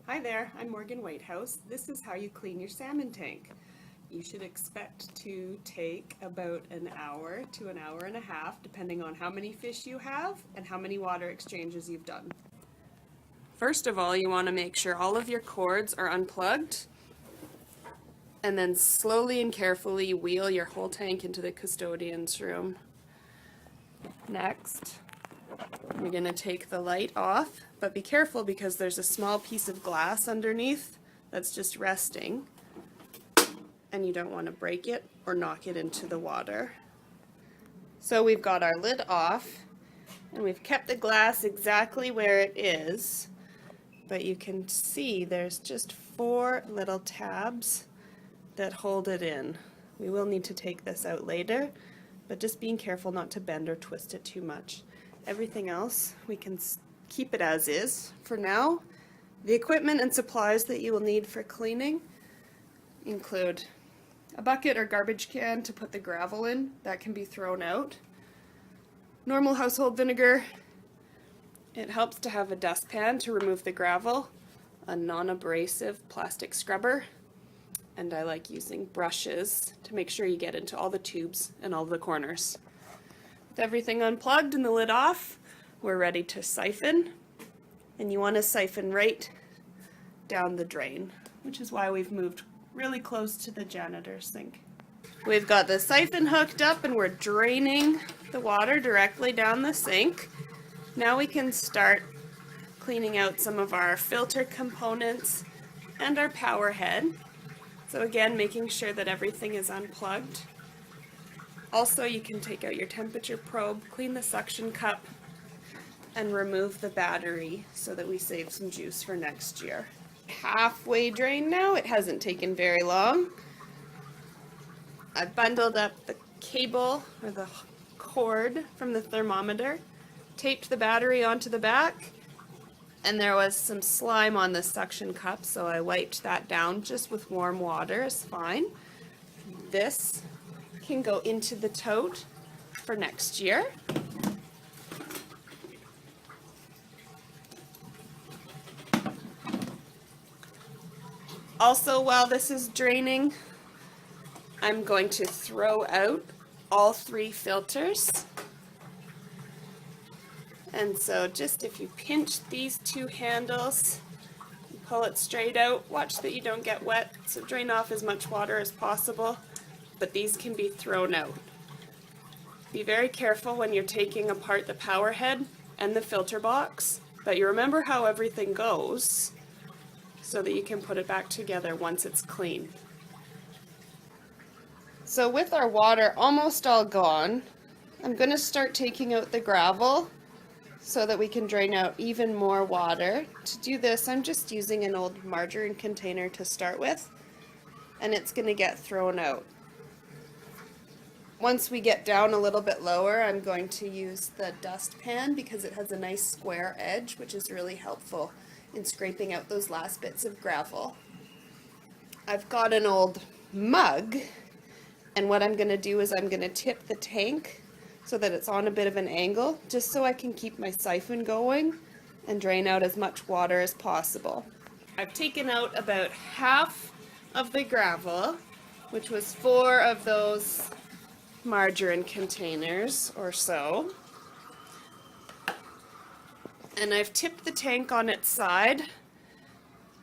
Hi there, I'm Morgan Whitehouse. This is how you clean your salmon tank. You should expect to take about an hour to an hour and a half, depending on how many fish you have and how many water exchanges you've done. First of all, you want to make sure all of your cords are unplugged, and then slowly and carefully wheel your whole tank into the custodian's room. Next, you're going to take the light off, but be careful because there's a small piece of glass underneath that's just resting, and you don't want to break it or knock it into the water. So we've got our lid off, and we've kept the glass exactly where it is, but you can see there's just 4 little tabs that hold it in. We will need to take this out later, but just being careful not to bend or twist it too much. Everything else, we can keep it as is for now. The equipment and supplies that you will need for cleaning include a bucket or garbage can to put the gravel in, that can be thrown out. Normal household vinegar. It helps to have a dustpan to remove the gravel, a non-abrasive plastic scrubber, and I like using brushes to make sure you get into all the tubes and all the corners. With everything unplugged and the lid off, we're ready to siphon, and you want to siphon right down the drain, which is why we've moved really close to the janitor's sink. We've got the siphon hooked up and we're draining the water directly down the sink. Now we can start cleaning out some of our filter components and our power head. So again, making sure that everything is unplugged. Also, you can take out your temperature probe, clean the suction cup, and remove the battery so that we save some juice for next year. Halfway drained now, it hasn't taken very long. I've bundled up the cable or the cord from the thermometer, taped the battery onto the back, and there was some slime on the suction cup, so I wiped that down just with warm water. It's fine. This can go into the tote for next year. Also, while this is draining, I'm going to throw out all 3 filters. And so just if you pinch these 2 handles, and pull it straight out, watch that you don't get wet, so drain off as much water as possible, but these can be thrown out. Be very careful when you're taking apart the power head and the filter box, that you remember how everything goes, so that you can put it back together once it's clean. So with our water almost all gone, I'm going to start taking out the gravel so that we can drain out even more water. To do this, I'm just using an old margarine container to start with, and it's going to get thrown out. Once we get down a little bit lower, I'm going to use the dustpan because it has a nice square edge, which is really helpful in scraping out those last bits of gravel. I've got an old mug, and what I'm going to do is I'm going to tip the tank so that it's on a bit of an angle, just so I can keep my siphon going and drain out as much water as possible. I've taken out about half of the gravel, which was 4 of those margarine containers or so. And I've tipped the tank on its side,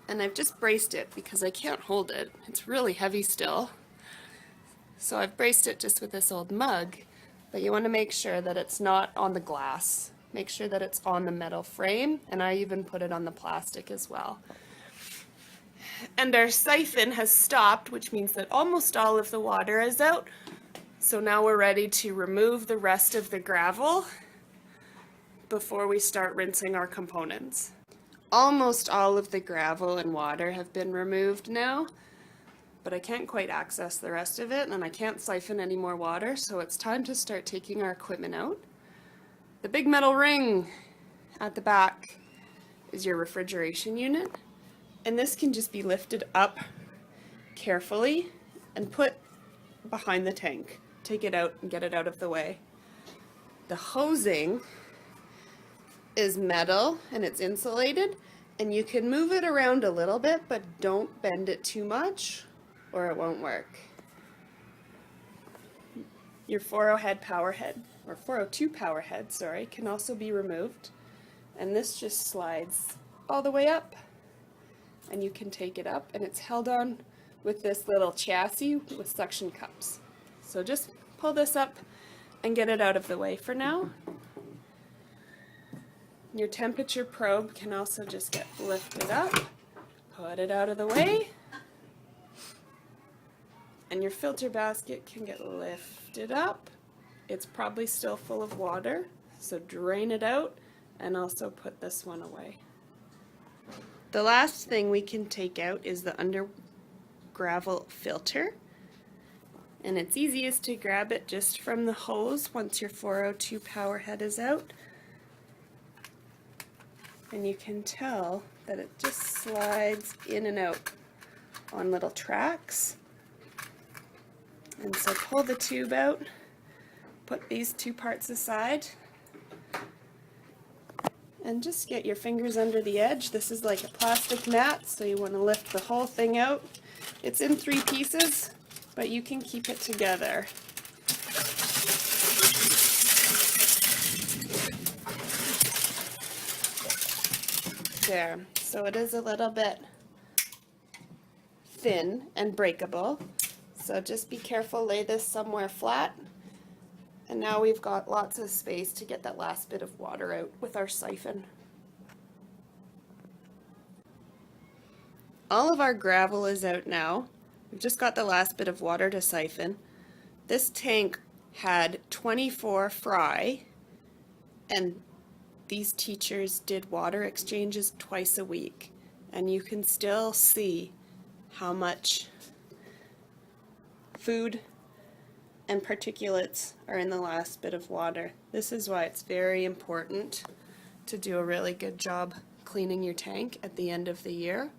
and I've just braced it because I can't hold it. It's really heavy still. So I've braced it just with this old mug. But you want to make sure that it's not on the glass. Make sure that it's on the metal frame, and I even put it on the plastic as well. And our siphon has stopped, which means that almost all of the water is out. So now we're ready to remove the rest of the gravel before we start rinsing our components. Almost all of the gravel and water have been removed now, but I can't quite access the rest of it, and I can't siphon any more water, so it's time to start taking our equipment out. The big metal ring at the back is your refrigeration unit, and this can just be lifted up carefully and put behind the tank. Take it out and get it out of the way. The hosing is metal and it's insulated, And you can move it around a little bit, but don't bend it too much or it won't work. Your 402 power head, sorry, can also be removed. And this just slides all the way up. And you can take it up, and it's held on with this little chassis with suction cups. So just pull this up and get it out of the way for now. Your temperature probe can also just get lifted up, put it out of the way, and your filter basket can get lifted up. It's probably still full of water, so drain it out and also put this one away. The last thing we can take out is the under gravel filter, and it's easiest to grab it just from the hose once your 402 power head is out. And you can tell that it just slides in and out on little tracks. And so pull the tube out, put these two parts aside, and just get your fingers under the edge. This is like a plastic mat, so you want to lift the whole thing out. It's in 3 pieces, but you can keep it together. There, so it is a little bit thin and breakable, so just be careful, lay this somewhere flat, and now we've got lots of space to get that last bit of water out with our siphon. All of our gravel is out now. We've just got the last bit of water to siphon. This tank had 24 fry, and these teachers did water exchanges twice a week, and you can still see how much food and particulates are in the last bit of water. This is why it's very important to do a really good job cleaning your tank at the end of the year,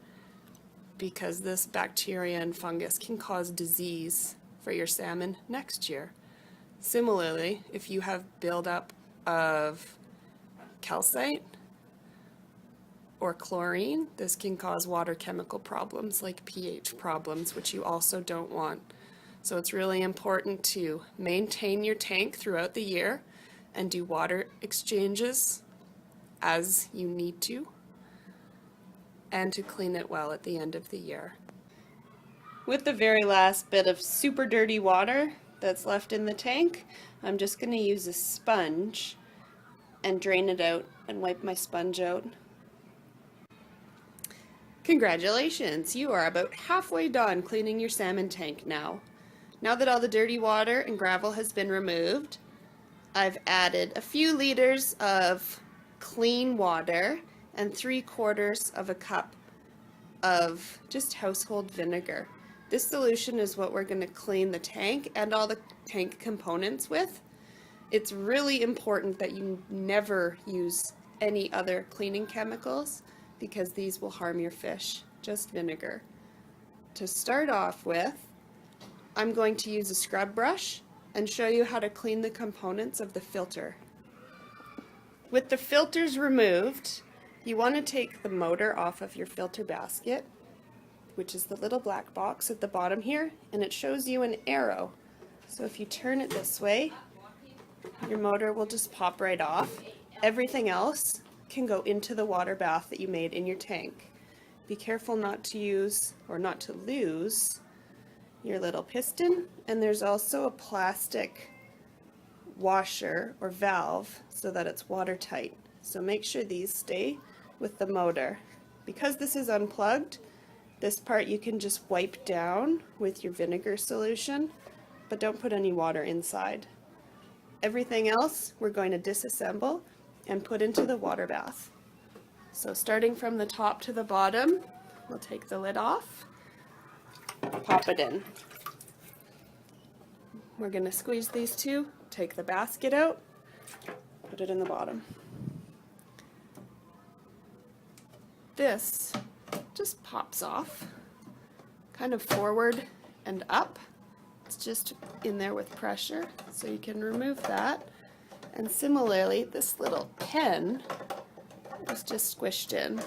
because this bacteria and fungus can cause disease for your salmon next year. Similarly, if you have buildup of calcite or chlorine, this can cause water chemical problems like pH problems, which you also don't want. So it's really important to maintain your tank throughout the year and do water exchanges as you need to, and to clean it well at the end of the year. With the very last bit of super dirty water that's left in the tank, I'm just going to use a sponge and drain it out and wipe my sponge out. Congratulations, you are about halfway done cleaning your salmon tank now. Now that all the dirty water and gravel has been removed, I've added a few liters of clean water and 3/4 of a cup of just household vinegar. This solution is what we're going to clean the tank and all the tank components with. It's really important that you never use any other cleaning chemicals, because these will harm your fish, just vinegar. To start off with, I'm going to use a scrub brush and show you how to clean the components of the filter. With the filters removed, you want to take the motor off of your filter basket, which is the little black box at the bottom here, and it shows you an arrow. So if you turn it this way, your motor will just pop right off. Everything else can go into the water bath that you made in your tank. Be careful not to use or not to lose your little piston, and there's also a plastic washer or valve so that it's watertight. So make sure these stay with the motor. Because this is unplugged, this part you can just wipe down with your vinegar solution, but don't put any water inside. Everything else we're going to disassemble and put into the water bath. So starting from the top to the bottom, we'll take the lid off, pop it in. We're going to squeeze these two, take the basket out, put it in the bottom. This just pops off, kind of forward and up. It's just in there with pressure, so you can remove that. And similarly, this little pen is just squished in.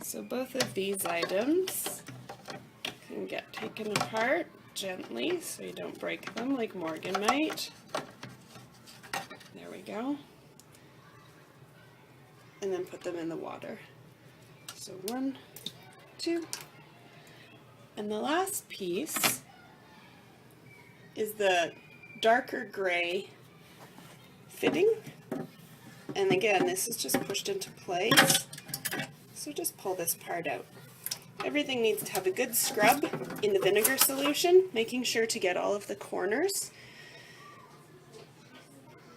So both of these items can get taken apart gently so you don't break them like Morgan might. There we go. And then put them in the water. So 1, 2. And the last piece is the darker gray fitting. And again, this is just pushed into place. So just pull this part out. Everything needs to have a good scrub in the vinegar solution, making sure to get all of the corners,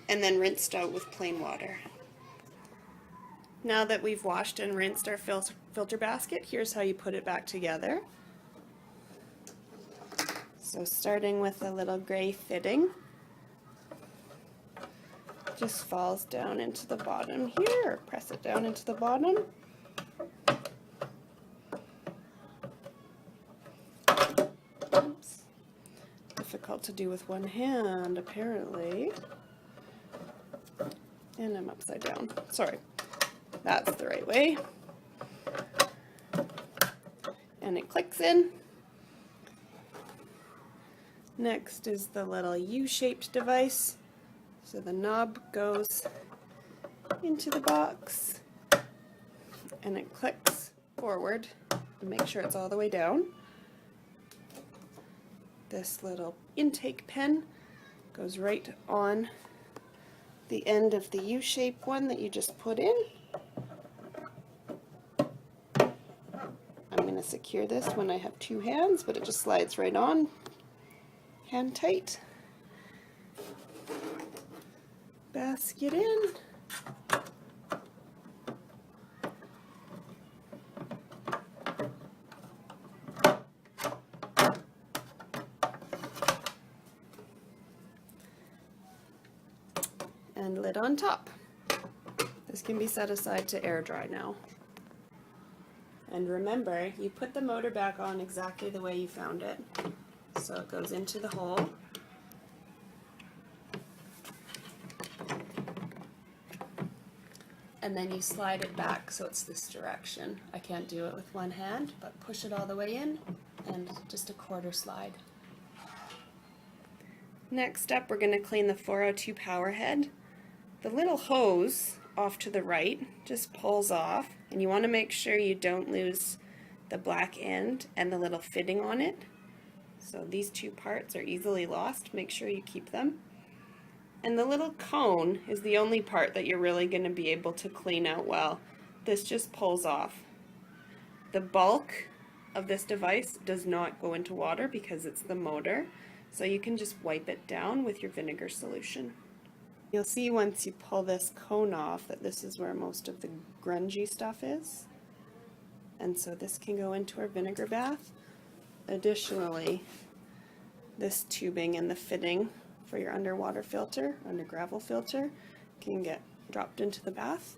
and then rinsed out with plain water. Now that we've washed and rinsed our filter basket, here's how you put it back together. So starting with a little gray fitting, just falls down into the bottom here, or press it down into the bottom. Oops. Difficult to do with one hand, apparently. And I'm upside down. Sorry. That's the right way. And it clicks in. Next is the little U-shaped device. So the knob goes into the box and it clicks forward and make sure it's all the way down. This little intake pen goes right on the end of the U-shaped one that you just put in. I'm going to secure this when I have two hands, but it just slides right on, hand tight. Basket in. And lid on top. This can be set aside to air dry now. And remember, you put the motor back on exactly the way you found it. So it goes into the hole. And then you slide it back so it's this direction. I can't do it with one hand, but push it all the way in and just a quarter slide. Next up, we're going to clean the 402 power head. The little hose off to the right just pulls off, and you want to make sure you don't lose the black end and the little fitting on it. So these two parts are easily lost. Make sure you keep them. And the little cone is the only part that you're really going to be able to clean out well. This just pulls off. The bulk of this device does not go into water because it's the motor, so you can just wipe it down with your vinegar solution. You'll see once you pull this cone off that this is where most of the grungy stuff is. And so this can go into our vinegar bath. Additionally, this tubing and the fitting for your underwater filter, under gravel filter, can get dropped into the bath.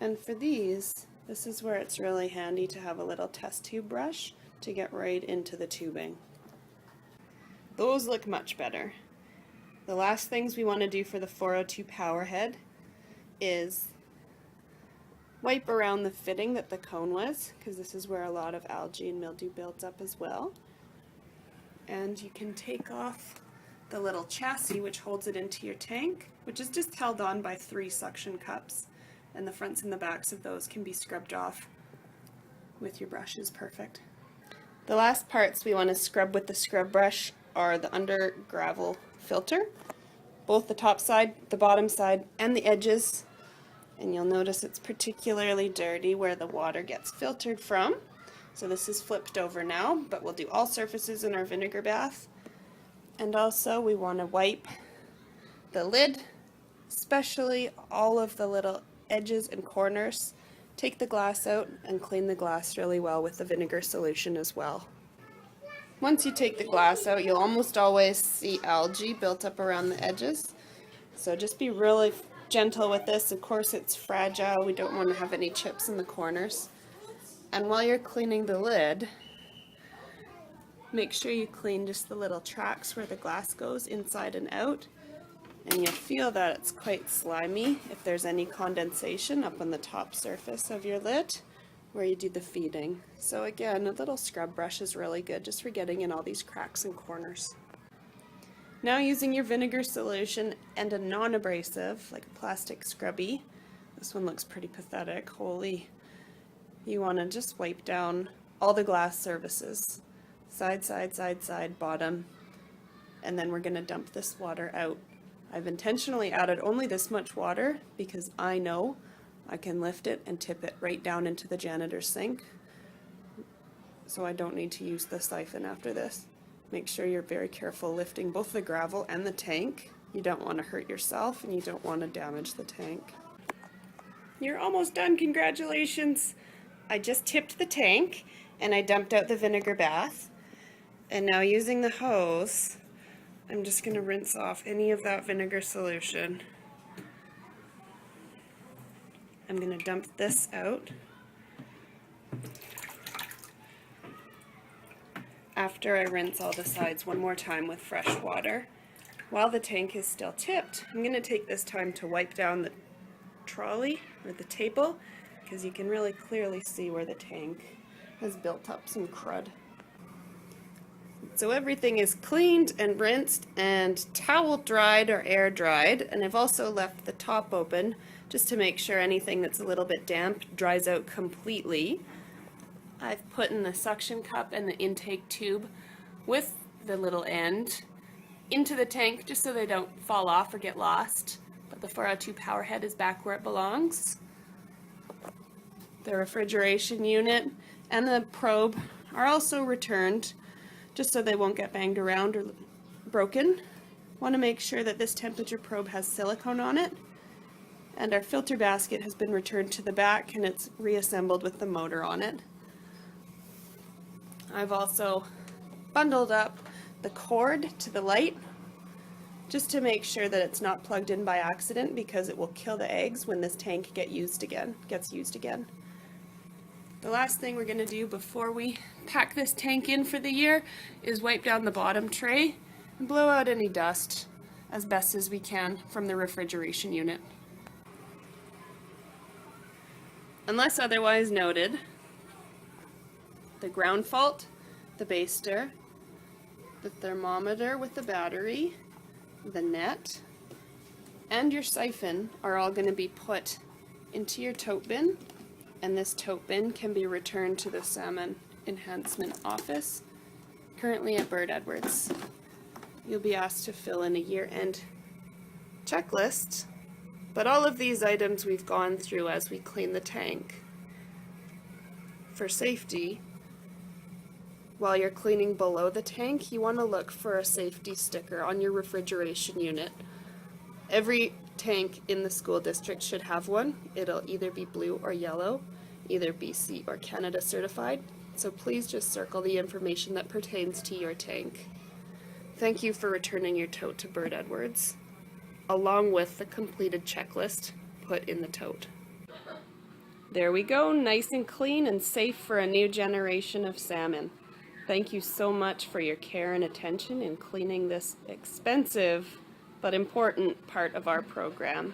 And for these, this is where it's really handy to have a little test tube brush to get right into the tubing. Those look much better. The last things we want to do for the 402 power head is wipe around the fitting that the cone was, because this is where a lot of algae and mildew builds up as well. And you can take off the little chassis which holds it into your tank, which is just held on by 3 suction cups, and the fronts and the backs of those can be scrubbed off with your brushes. Perfect. The last parts we want to scrub with the scrub brush are the under gravel filter, both the top side, the bottom side, and the edges. And you'll notice it's particularly dirty where the water gets filtered from. So this is flipped over now, but we'll do all surfaces in our vinegar bath. And also we want to wipe the lid, especially all of the little edges and corners. Take the glass out and clean the glass really well with the vinegar solution as well. Once you take the glass out, you'll almost always see algae built up around the edges. So just be really gentle with this. Of course, it's fragile. We don't want to have any chips in the corners. And while you're cleaning the lid, make sure you clean just the little tracks where the glass goes inside and out. And you'll feel that it's quite slimy if there's any condensation up on the top surface of your lid where you do the feeding. So again, a little scrub brush is really good just for getting in all these cracks and corners. Now using your vinegar solution and a non-abrasive, like a plastic scrubby, this one looks pretty pathetic, holy. You want to just wipe down all the glass surfaces, side, side, side, side, bottom, and then we're going to dump this water out. I've intentionally added only this much water because I know I can lift it and tip it right down into the janitor's sink, so I don't need to use the siphon after this. Make sure you're very careful lifting both the gravel and the tank. You don't want to hurt yourself and you don't want to damage the tank. You're almost done, congratulations! I just tipped the tank and I dumped out the vinegar bath, and now using the hose I'm just going to rinse off any of that vinegar solution. I'm going to dump this out. After I rinse all the sides one more time with fresh water. While the tank is still tipped, I'm going to take this time to wipe down the trolley or the table, because you can really clearly see where the tank has built up some crud. So everything is cleaned and rinsed and towel dried or air dried, and I've also left the top open just to make sure anything that's a little bit damp dries out completely. I've put in the suction cup and the intake tube with the little end into the tank just so they don't fall off or get lost, but the 402 power head is back where it belongs. The refrigeration unit and the probe are also returned just so they won't get banged around or broken. Want to make sure that this temperature probe has silicone on it, and our filter basket has been returned to the back and it's reassembled with the motor on it. I've also bundled up the cord to the light just to make sure that it's not plugged in by accident, because it will kill the eggs when this tank gets used again. The last thing we're going to do before we pack this tank in for the year is wipe down the bottom tray and blow out any dust as best as we can from the refrigeration unit. Unless otherwise noted, the ground fault, the baster, the thermometer with the battery, the net, and your siphon are all going to be put into your tote bin, and this tote bin can be returned to the Salmon Enhancement Office, currently at Bird Edwards. You'll be asked to fill in a year-end checklist, but all of these items we've gone through as we clean the tank. For safety, while you're cleaning below the tank, you want to look for a safety sticker on your refrigeration unit. Every tank in the school district should have one. It'll either be blue or yellow, either BC or Canada certified, so please just circle the information that pertains to your tank. Thank you for returning your tote to Bird Edwards, along with the completed checklist put in the tote. There we go, nice and clean and safe for a new generation of salmon. Thank you so much for your care and attention in cleaning this expensive but important part of our program.